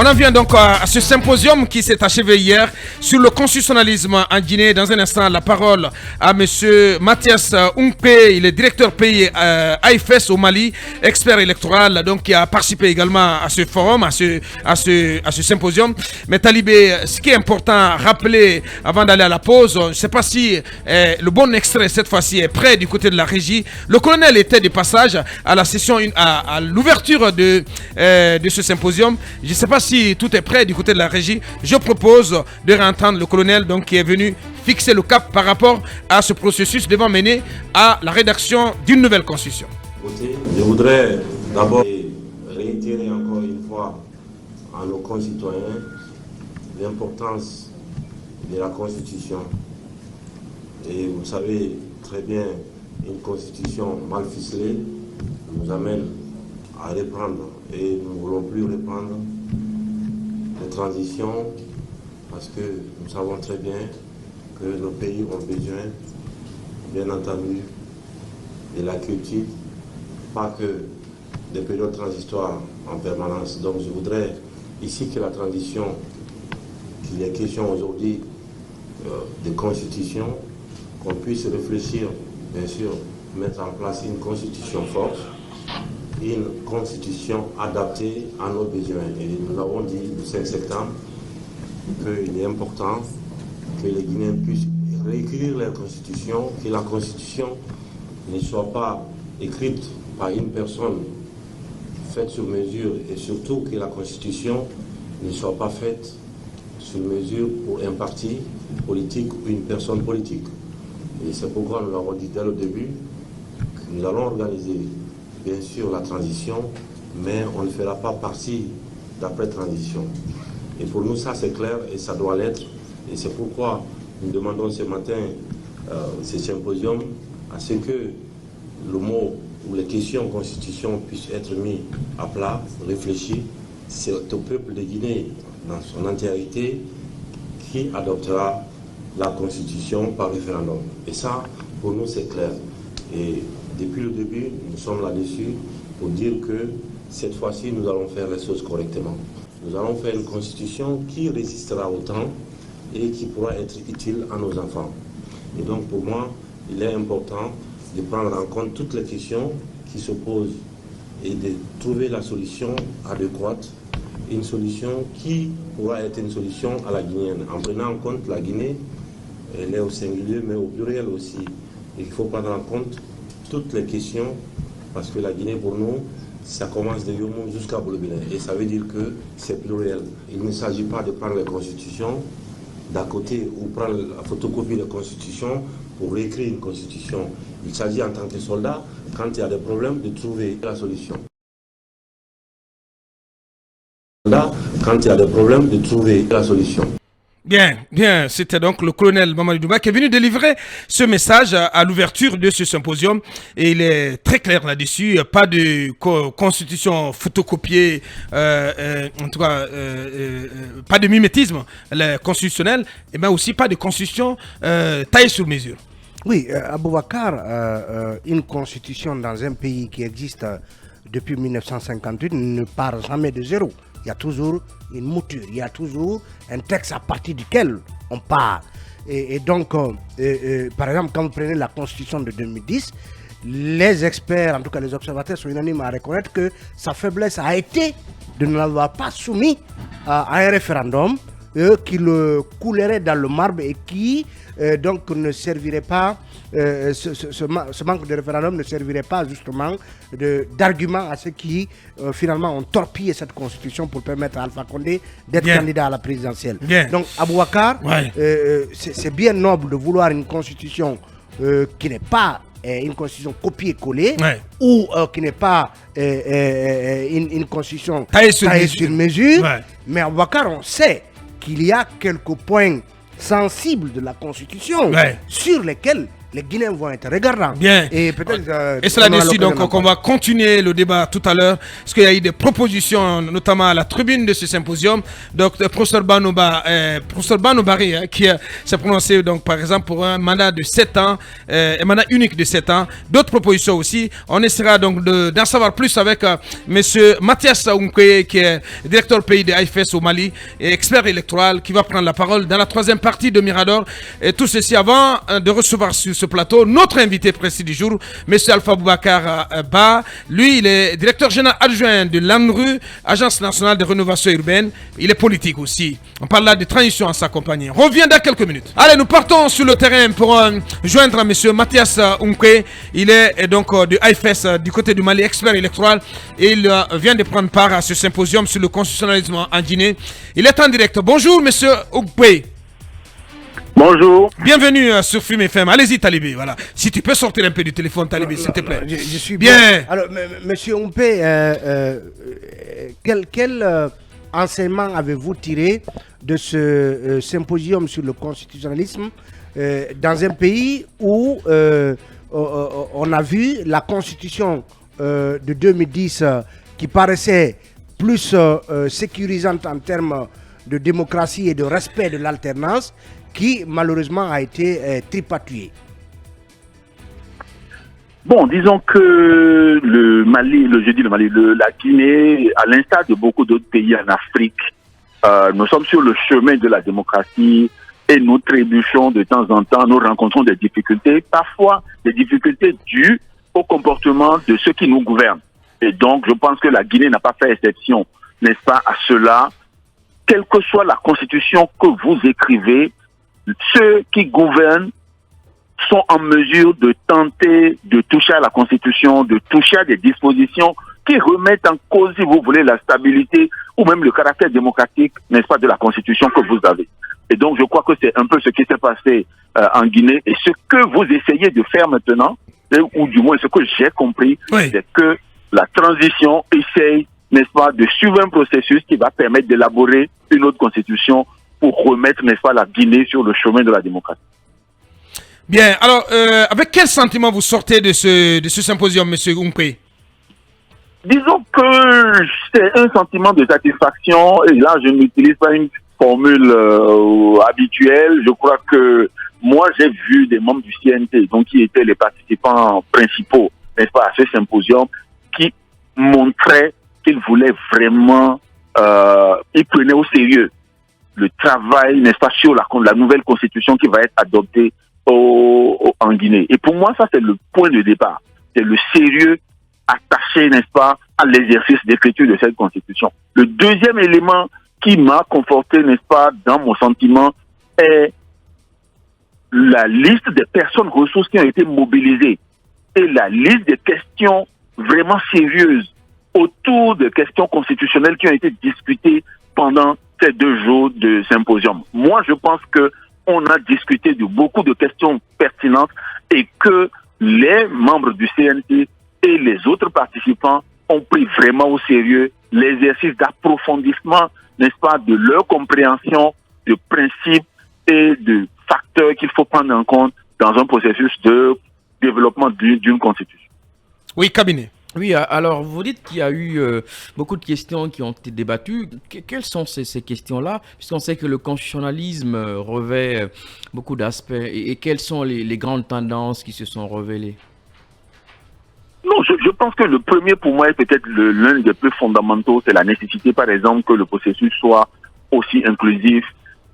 On en vient donc à ce symposium qui s'est achevé hier sur le constitutionnalisme en Guinée. Dans un instant, la parole à M. Mathias Unkpe, il est directeur pays AIFES au Mali, expert électoral, donc qui a participé également à ce forum, à ce symposium. Mais Talibé, ce qui est important à rappeler avant d'aller à la pause, je ne sais pas si le bon extrait cette fois-ci est prêt du côté de la régie. Le colonel était de passage à la session, à l'ouverture de ce symposium. Je ne sais pas si tout est prêt du côté de la régie. Je propose de réentendre le colonel donc, qui est venu fixer le cap par rapport à ce processus devant mener à la rédaction d'une nouvelle constitution. Je voudrais d'abord réitérer encore une fois à nos concitoyens l'importance de la Constitution. Et vous savez très bien, une Constitution mal ficelée nous amène à reprendre, et nous ne voulons plus reprendre les transitions parce que nous savons très bien que nos pays ont besoin, bien entendu, de la culture, pas que des périodes transitoires en permanence. Donc je voudrais ici que la transition, qu'il est question aujourd'hui de constitution, qu'on puisse réfléchir, bien sûr, mettre en place une constitution forte, une constitution adaptée à nos besoins. Et nous avons dit le 5 septembre qu'il est important que les Guinéens puissent réécrire leur constitution, que la constitution ne soit pas écrite par une personne faite sur mesure, et surtout que la constitution ne soit pas faite sur mesure pour un parti politique ou une personne politique. Et c'est pourquoi nous l'avons dit dès le début, que nous allons organiser bien sûr la transition, mais on ne fera pas partie d'après-transition. Et pour nous, ça c'est clair et ça doit l'être. Et c'est pourquoi nous demandons ce matin, ce symposium, à ce que le mot ou les questions constitution puissent être mis à plat, réfléchis. C'est au peuple de Guinée, dans son entièreté, qui adoptera la constitution par référendum. Et ça, pour nous, c'est clair. Et depuis le début, nous sommes là-dessus pour dire que cette fois-ci, nous allons faire les choses correctement. Nous allons faire une constitution qui résistera au temps et qui pourra être utile à nos enfants. Et donc, pour moi, il est important de prendre en compte toutes les questions qui se posent et de trouver la solution adéquate, une solution qui pourra être une solution à la guinéenne, en prenant en compte la Guinée, elle est au singulier, mais au pluriel aussi. Et il faut prendre en compte toutes les questions, parce que la Guinée, pour nous, ça commence de Yomou jusqu'à Boulebélé. Et ça veut dire que c'est pluriel. Il ne s'agit pas de prendre les constitutions d'à côté ou prendre la photocopie de la constitution pour réécrire une constitution. Il s'agit en tant que soldat, quand il y a des problèmes, de trouver la solution. Là, quand il y a des problèmes, de trouver la solution. Bien, bien, c'était donc le colonel Mamadou Doumbouya qui est venu délivrer ce message à l'ouverture de ce symposium et il est très clair là-dessus, pas de constitution photocopiée, en tout cas pas de mimétisme constitutionnel et bien aussi pas de constitution taillée sur mesure. Oui, Aboubacar, une constitution dans un pays qui existe depuis 1958 ne part jamais de zéro. Il y a toujours une mouture, il y a toujours un texte à partir duquel on part. Et donc, par exemple, quand vous prenez la Constitution de 2010, les experts, en tout cas les observateurs, sont unanimes à reconnaître que sa faiblesse a été de ne l'avoir pas soumis à un référendum qui le coulerait dans le marbre et qui donc ne servirait pas, ce manque de référendum ne servirait pas justement d'argument à ceux qui finalement ont torpillé cette constitution pour permettre à Alpha Condé d'être candidat à la présidentielle. Donc Aboubacar, c'est bien noble de vouloir une constitution qui n'est pas une constitution copier-coller ou qui n'est pas une constitution taillée sur mesure. Mais Aboubacar, on sait qu'il y a quelques points sensibles de la Constitution sur lesquels les Guinéens vont être regardants. Bien. Et peut-être. Et cela dessus, donc, qu'on va continuer le débat tout à l'heure, parce qu'il y a eu des propositions, notamment à la tribune de ce symposium. Donc, le professeur Bano Barry, qui s'est prononcé, donc, par exemple, pour un mandat de 7 ans, un mandat unique de 7 ans. D'autres propositions aussi. On essaiera donc d'en savoir plus avec monsieur Mathias Ounke, qui est directeur pays de AIFES au Mali, et expert électoral, qui va prendre la parole dans la troisième partie de Mirador. Et tout ceci avant de recevoir sur ce plateau notre invité précis du jour, M. Alpha Boubacar Ba. Lui, il est directeur général adjoint de l'ANRU, Agence nationale de rénovation urbaine. Il est politique aussi. On parle là de transition en sa compagnie. On revient dans quelques minutes. Allez, nous partons sur le terrain pour joindre M. Mathias Ounke. Il est donc du AIFES du côté du Mali, expert électoral. Et il vient de prendre part à ce symposium sur le constitutionnalisme en Guinée. Il est en direct. Bonjour, M. Ounke. Bonjour. Bienvenue sur Film FM. Allez-y, Talibé. Voilà. Si tu peux sortir un peu du téléphone, Talibé, s'il te plaît. Je suis bien. Alors, monsieur Oumpe, quel enseignement avez-vous tiré de ce symposium sur le constitutionnalisme dans un pays où on a vu la constitution de 2010 qui paraissait plus sécurisante en termes de démocratie et de respect de l'alternance, qui malheureusement a été tripatouillée? Bon, disons que le Mali, la Guinée, à l'instar de beaucoup d'autres pays en Afrique, nous sommes sur le chemin de la démocratie et nous trébuchons de temps en temps, nous rencontrons des difficultés, parfois des difficultés dues au comportement de ceux qui nous gouvernent. Et donc, je pense que la Guinée n'a pas fait exception, n'est-ce pas, à cela. Quelle que soit la constitution que vous écrivez, ceux qui gouvernent sont en mesure de tenter de toucher à la constitution, de toucher à des dispositions qui remettent en cause, si vous voulez, la stabilité ou même le caractère démocratique, n'est-ce pas, de la constitution que vous avez. Et donc, je crois que c'est un peu ce qui s'est passé en Guinée. Et ce que vous essayez de faire maintenant, ou du moins ce que j'ai compris, oui, c'est que la transition essaye, n'est-ce pas, de suivre un processus qui va permettre d'élaborer une autre constitution pour remettre, n'est-ce pas, la Guinée sur le chemin de la démocratie. Bien, alors, avec quel sentiment vous sortez de ce symposium, M. Oumpe? Disons que c'est un sentiment de satisfaction, et là, je n'utilise pas une formule habituelle. Je crois que moi, j'ai vu des membres du CNT, donc qui étaient les participants principaux, n'est-ce pas, à ce symposium, qui montraient qu'ils voulaient vraiment, ils prenaient au sérieux le travail, n'est-ce pas, sur la nouvelle constitution qui va être adoptée en Guinée. Et pour moi, ça, c'est le point de départ. C'est le sérieux attaché, n'est-ce pas, à l'exercice d'écriture de cette constitution. Le deuxième élément qui m'a conforté, n'est-ce pas, dans mon sentiment, est la liste des personnes ressources qui ont été mobilisées et la liste des questions vraiment sérieuses autour de questions constitutionnelles qui ont été discutées pendant ces 2 jours de symposium. Moi, je pense que on a discuté de beaucoup de questions pertinentes et que les membres du CNT et les autres participants ont pris vraiment au sérieux l'exercice d'approfondissement, n'est-ce pas, de leur compréhension de principes et de facteurs qu'il faut prendre en compte dans un processus de développement d'une constitution. Oui, cabinet. Oui, alors vous dites qu'il y a eu beaucoup de questions qui ont été débattues. Quelles sont ces questions-là? Puisqu'on sait que le constitutionnalisme revêt beaucoup d'aspects. Et quelles sont les grandes tendances qui se sont révélées? Non, je pense que le premier pour moi est peut-être l'un des plus fondamentaux. C'est la nécessité, par exemple, que le processus soit aussi inclusif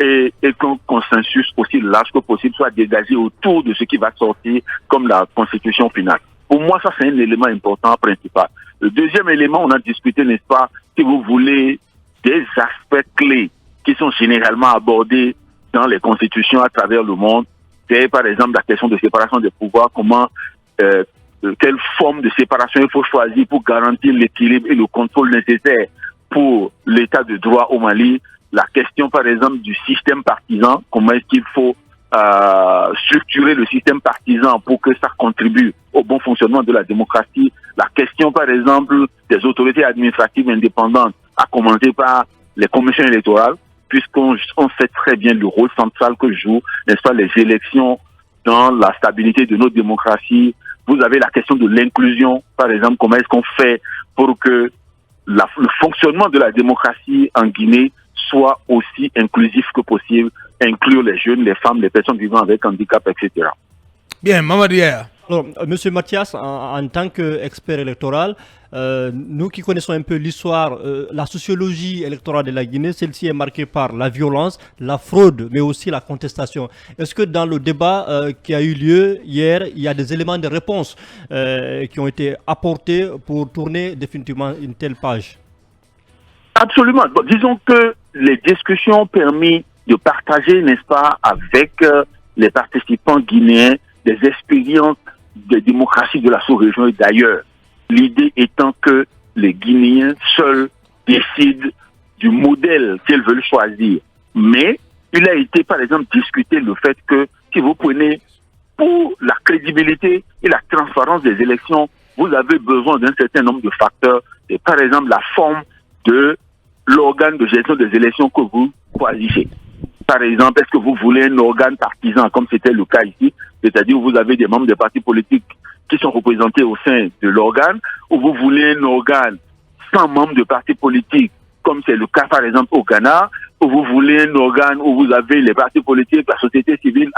et qu'un consensus aussi large que possible soit dégagé autour de ce qui va sortir comme la constitution finale. Pour moi, ça, c'est un élément important, principal. Le deuxième élément, on a discuté, n'est-ce pas, si vous voulez, des aspects clés qui sont généralement abordés dans les constitutions à travers le monde. C'est, par exemple, la question de séparation des pouvoirs, quelle forme de séparation il faut choisir pour garantir l'équilibre et le contrôle nécessaire pour l'état de droit au Mali. La question, par exemple, du système partisan, comment est-ce qu'il faut structurer le système partisan pour que ça contribue au bon fonctionnement de la démocratie. La question, par exemple, des autorités administratives indépendantes, à commencer par les commissions électorales, puisqu'on sait très bien le rôle central que jouent, n'est-ce pas, les élections dans la stabilité de notre démocratie. Vous avez la question de l'inclusion, par exemple, comment est-ce qu'on fait pour que le fonctionnement de la démocratie en Guinée soit aussi inclusif que possible, inclure les jeunes, les femmes, les personnes vivant avec handicap, etc. Bien, Mamadou Yaya. Alors, Monsieur Mathias, en tant qu'expert électoral, nous qui connaissons un peu l'histoire, la sociologie électorale de la Guinée, celle-ci est marquée par la violence, la fraude, mais aussi la contestation. Est-ce que dans le débat qui a eu lieu hier, il y a des éléments de réponse qui ont été apportés pour tourner définitivement une telle page? Absolument. Bon, disons que les discussions ont permis de partager, n'est-ce pas, avec les participants guinéens des expériences de démocratie de la sous-région et d'ailleurs. L'idée étant que les Guinéens seuls décident du modèle qu'ils veulent choisir. Mais il a été, par exemple, discuté le fait que si vous prenez pour la crédibilité et la transparence des élections, vous avez besoin d'un certain nombre de facteurs. Et par exemple, la forme de l'organe de gestion des élections que vous choisissez. Par exemple, est-ce que vous voulez un organe partisan, comme c'était le cas ici, c'est-à-dire où vous avez des membres des partis politiques qui sont représentés au sein de l'organe, ou vous voulez un organe sans membres de partis politiques, comme c'est le cas par exemple au Ghana, ou vous voulez un organe où vous avez les partis politiques, la société civile.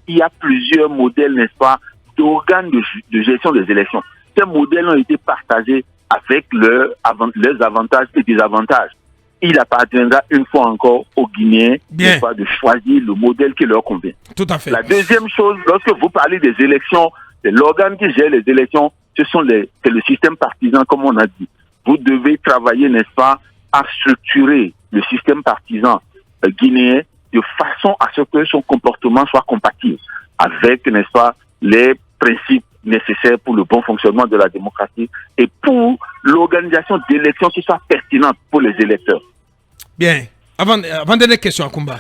Il y a plusieurs modèles, n'est-ce pas, d'organes de gestion des élections. Ces modèles ont été partagés avec leurs avantages et désavantages. Il appartiendra une fois encore aux Guinéens de choisir le modèle qui leur convient. Tout à fait. La deuxième chose, lorsque vous parlez des élections, c'est l'organe qui gère les élections, c'est le système partisan, comme on a dit. Vous devez travailler, n'est-ce pas, à structurer le système partisan guinéen de façon à ce que son comportement soit compatible avec, n'est-ce pas, les principes nécessaires pour le bon fonctionnement de la démocratie et pour l'organisation d'élections qui soit pertinente pour les électeurs. Bien. Avant-dernière question, Akumba.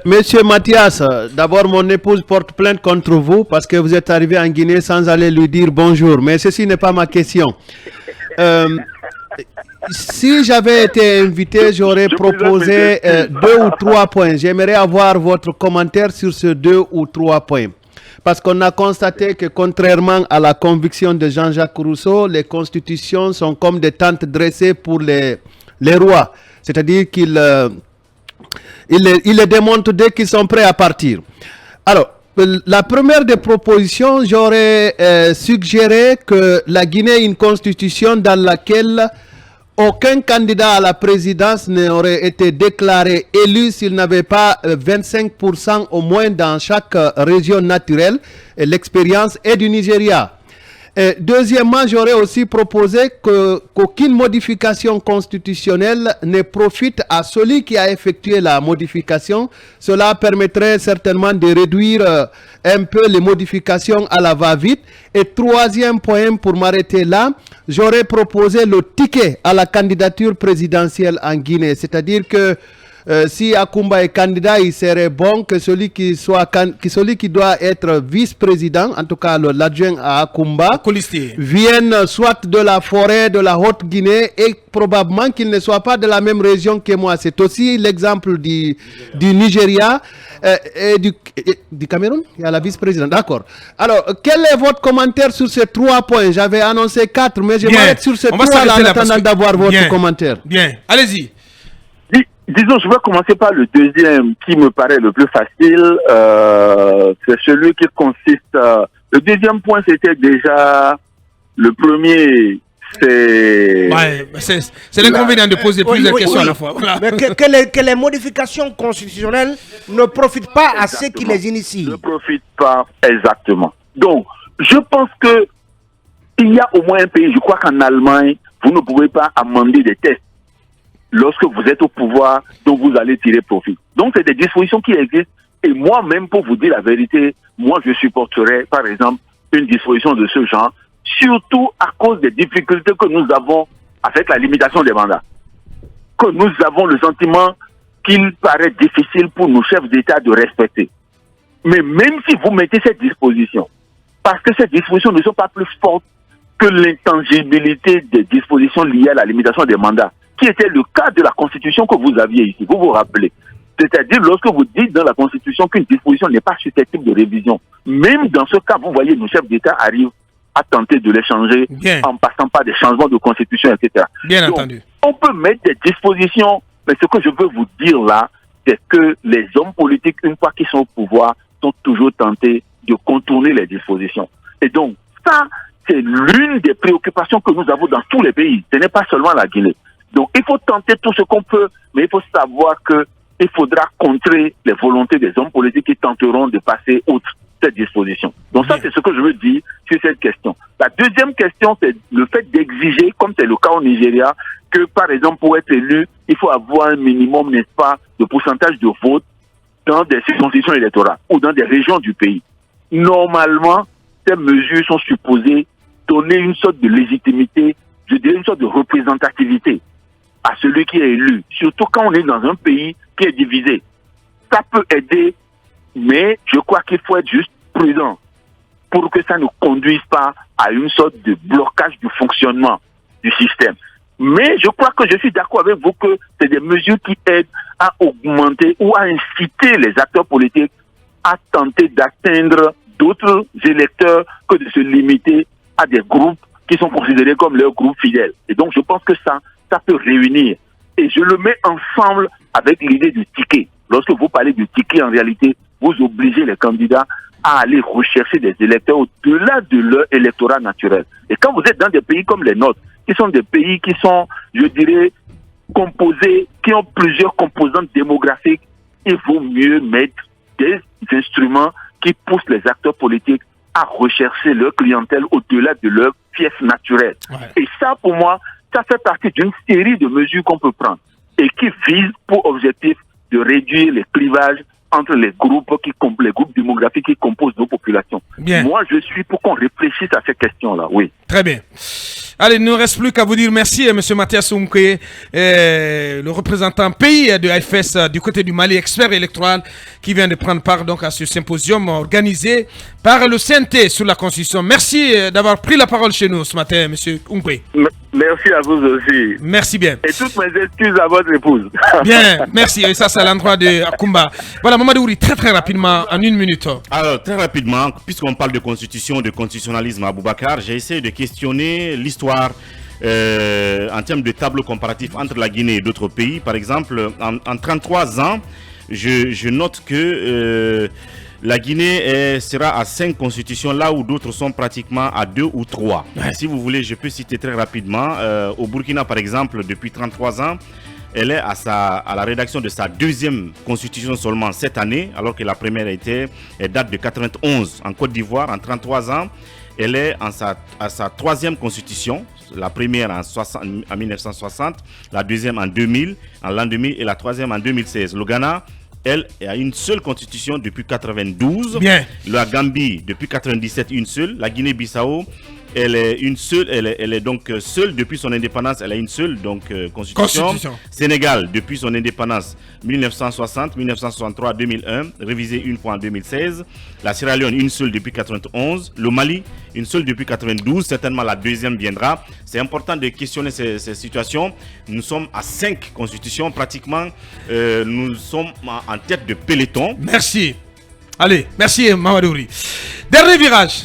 Monsieur Mathias, d'abord mon épouse porte plainte contre vous parce que vous êtes arrivé en Guinée sans aller lui dire bonjour. Mais ceci n'est pas ma question. Si j'avais été invité, j'aurais proposé 2 ou 3 points. J'aimerais avoir votre commentaire sur ces 2 ou 3 points. Parce qu'on a constaté que contrairement à la conviction de Jean-Jacques Rousseau, les constitutions sont comme des tentes dressées pour les rois. C'est-à-dire qu'ils les démontent dès qu'ils sont prêts à partir. Alors, la première des propositions, j'aurais suggéré que la Guinée ait une constitution dans laquelle aucun candidat à la présidence n'aurait été déclaré élu s'il n'avait pas 25% au moins dans chaque région naturelle. L'expérience est du Nigeria. Deuxièmement, j'aurais aussi proposé qu'aucune modification constitutionnelle ne profite à celui qui a effectué la modification. Cela permettrait certainement de réduire un peu les modifications à la va-vite. Et troisième point, pour m'arrêter là, j'aurais proposé le ticket à la candidature présidentielle en Guinée. C'est-à-dire que si Akumba est candidat, il serait bon que celui qui doit être vice-président, en tout cas l'adjoint à Akumba, vienne soit de la forêt de la Haute-Guinée et probablement qu'il ne soit pas de la même région que moi. C'est aussi l'exemple du Nigeria et du Cameroun. Il y a la vice-présidente. D'accord. Alors, quel est votre commentaire sur ces 3 points? J'avais annoncé 4, mais je m'arrête sur ces 3 là en attendant d'avoir votre commentaire. Bien, allez-y. Disons, je vais commencer par le deuxième qui me paraît le plus facile. C'est celui qui consiste... le deuxième point, c'était déjà... Le premier, c'est... Ouais, c'est l'inconvénient de poser plusieurs questions à la fois. Voilà. Mais que les modifications constitutionnelles ne profitent pas à ceux qui les initient. Ne profitent pas, exactement. Donc, je pense que il y a au moins un pays, je crois qu'en Allemagne, vous ne pouvez pas amender des tests lorsque vous êtes au pouvoir, dont vous allez tirer profit. Donc, c'est des dispositions qui existent. Et moi-même, pour vous dire la vérité, moi, je supporterais, par exemple, une disposition de ce genre, surtout à cause des difficultés que nous avons avec la limitation des mandats. Que nous avons le sentiment qu'il paraît difficile pour nos chefs d'État de respecter. Mais même si vous mettez cette disposition, parce que ces dispositions ne sont pas plus fortes que l'intangibilité des dispositions liées à la limitation des mandats, qui était le cas de la Constitution que vous aviez ici, vous vous rappelez. C'est-à-dire lorsque vous dites dans la Constitution qu'une disposition n'est pas susceptible de révision, même dans ce cas, vous voyez, nos chefs d'État arrivent à tenter de les changer en passant par des changements de constitution, etc. Bien entendu. On peut mettre des dispositions, mais ce que je veux vous dire là, c'est que les hommes politiques, une fois qu'ils sont au pouvoir, sont toujours tentés de contourner les dispositions. Et donc, ça, c'est l'une des préoccupations que nous avons dans tous les pays. Ce n'est pas seulement la Guinée. Donc, il faut tenter tout ce qu'on peut, mais il faut savoir qu'il faudra contrer les volontés des hommes politiques qui tenteront de passer outre cette disposition. Donc, ça, c'est ce que je veux dire sur cette question. La deuxième question, c'est le fait d'exiger, comme c'est le cas au Nigeria, que, par exemple, pour être élu, il faut avoir un minimum, n'est-ce pas, de pourcentage de vote dans des circonscriptions électorales ou dans des régions du pays. Normalement, ces mesures sont supposées donner une sorte de légitimité, je dirais une sorte de représentativité à celui qui est élu, surtout quand on est dans un pays qui est divisé. Ça peut aider, mais je crois qu'il faut être juste prudent pour que ça ne conduise pas à une sorte de blocage du fonctionnement du système. Mais je crois que je suis d'accord avec vous que c'est des mesures qui aident à augmenter ou à inciter les acteurs politiques à tenter d'atteindre d'autres électeurs que de se limiter à des groupes qui sont considérés comme leurs groupes fidèles. Et donc je pense que ça peut réunir. Et je le mets ensemble avec l'idée du ticket. Lorsque vous parlez du ticket, en réalité, vous obligez les candidats à aller rechercher des électeurs au-delà de leur électorat naturel. Et quand vous êtes dans des pays comme les nôtres, qui sont des pays qui sont, je dirais, composés, qui ont plusieurs composantes démographiques, il vaut mieux mettre des instruments qui poussent les acteurs politiques à rechercher leur clientèle au-delà de leur fief naturel. Ouais. Et ça, pour moi, ça fait partie d'une série de mesures qu'on peut prendre et qui visent pour objectif de réduire les clivages entre les groupes démographiques qui composent nos populations. Bien. Moi, je suis pour qu'on réfléchisse à ces questions-là, oui. Très bien. Allez, il ne nous reste plus qu'à vous dire merci, M. Mathias Oumke, le représentant pays de AFS du côté du Mali, expert électoral, qui vient de prendre part donc à ce symposium organisé par le CNT sur la Constitution. Merci d'avoir pris la parole chez nous ce matin, M. Oumke. Merci à vous aussi. Merci bien. Et toutes mes excuses à votre épouse. Bien, merci. Et ça, c'est à l'endroit de Akumba. Voilà, Mamadou Ouri, très très rapidement, en une minute. Alors, très rapidement, puisqu'on parle de constitution, de constitutionnalisme à Boubacar, j'ai essayé de questionner l'histoire en termes de tableau comparatif entre la Guinée et d'autres pays. Par exemple, en 33 ans, je note que la Guinée sera à 5 constitutions, là où d'autres sont pratiquement à 2 ou 3. Ouais. Si vous voulez, je peux citer très rapidement. Au Burkina, par exemple, depuis 33 ans, elle est à la rédaction de sa deuxième constitution seulement cette année, alors que la première elle date de 91. En Côte d'Ivoire, en 33 ans, elle est à sa troisième constitution. La première en 1960, la deuxième en 2000, en l'an 2000 et la troisième en 2016. Le Ghana, elle a une seule constitution depuis 92. Bien. La Gambie depuis 97 une seule. La Guinée-Bissau, elle est une seule. Elle est donc seule depuis son indépendance. Elle a une seule donc constitution. Sénégal depuis son indépendance 1960, 1963, 2001, révisée une fois en 2016. La Sierra Leone une seule depuis 91. Le Mali une seule depuis 92. Certainement la deuxième viendra. C'est important de questionner ces situations. Nous sommes à 5 constitutions pratiquement. Nous sommes en tête de peloton. Merci. Allez, merci Mamadou Ouri. Dernier virage.